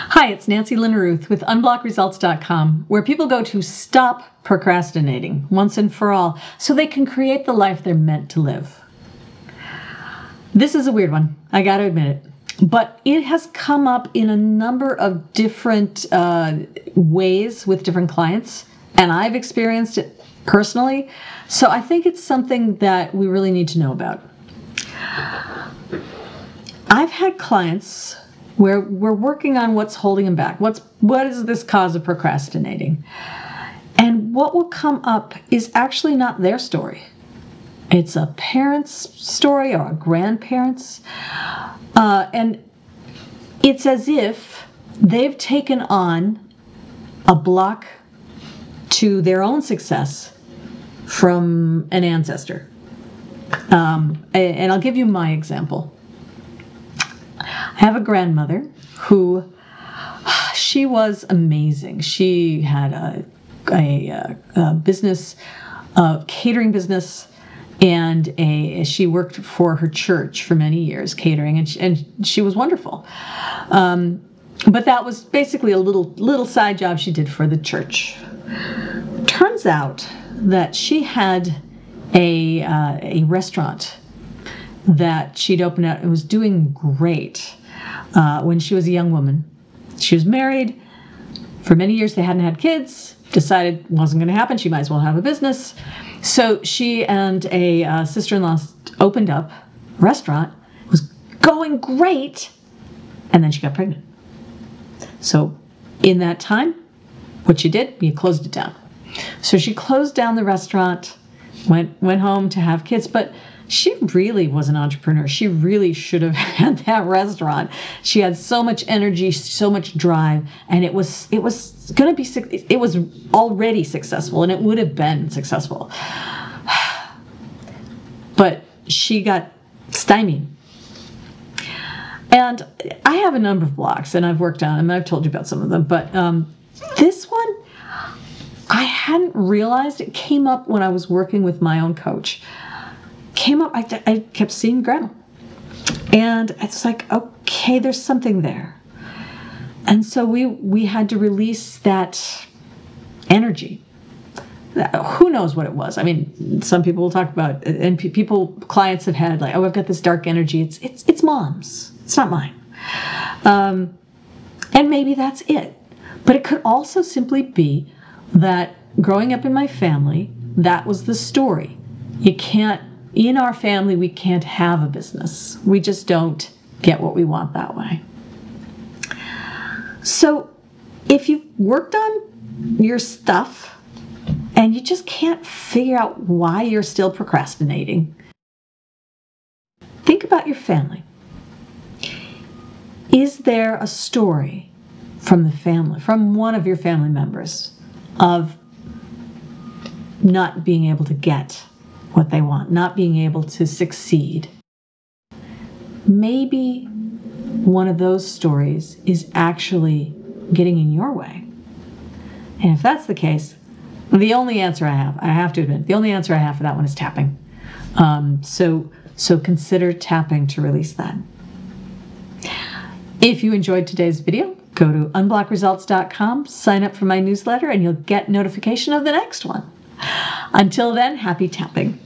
Hi, it's Nancy Lynn Ruth with unblockresults.com, where people go to stop procrastinating once and for all so they can create the life they're meant to live. This is a weird one, I gotta admit it, but it has come up in a number of different ways with different clients, and I've experienced it personally, so I think it's something that we really need to know about. I've had clients where we're working on what's holding them back. What is this cause of procrastinating? And what will come up is actually not their story. It's a parent's story or a grandparent's. And it's as if they've taken on a block to their own success from an ancestor. And I'll give you my example. I have a grandmother who, she was amazing. She had a business, a catering business, and she worked for her church for many years, catering, and she was wonderful. But that was basically a little side job she did for the church. Turns out that she had a restaurant that she'd opened out. It was doing great when she was a young woman. She was married. For many years they hadn't had kids. Decided it wasn't going to happen. She might as well have a business. So she and a sister-in-law opened up a restaurant. It was going great. And then she got pregnant. So in that time, what she did, you closed it down. So she closed down the restaurant, went home to have kids, but she really was an entrepreneur. She really should have had that restaurant. She had so much energy, so much drive, and it was going to be, it was already successful, and it would have been successful. But she got stymied. And I have a number of blocks, and I've worked on them, and I've told you about some of them, but this one, I hadn't realized. It came up when I was working with my own coach. Came up, I kept seeing Gretel. And it's like, okay, there's something there. And so we had to release that energy. Who knows what it was? I mean, some people will talk about, and clients have had like, oh, I've got this dark energy. It's mom's. It's not mine. And maybe that's it. But it could also simply be that growing up in my family, that was the story. In our family, we can't have a business. We just don't get what we want that way. So if you've worked on your stuff and you just can't figure out why you're still procrastinating, think about your family. Is there a story from the family, from one of your family members, of not being able to get what they want, not being able to succeed? Maybe one of those stories is actually getting in your way. And if that's the case, the only answer I have to admit, the only answer I have for that one is tapping. So consider tapping to release that. If you enjoyed today's video, go to unblockresults.com, sign up for my newsletter, and you'll get notification of the next one. Until then, happy tapping.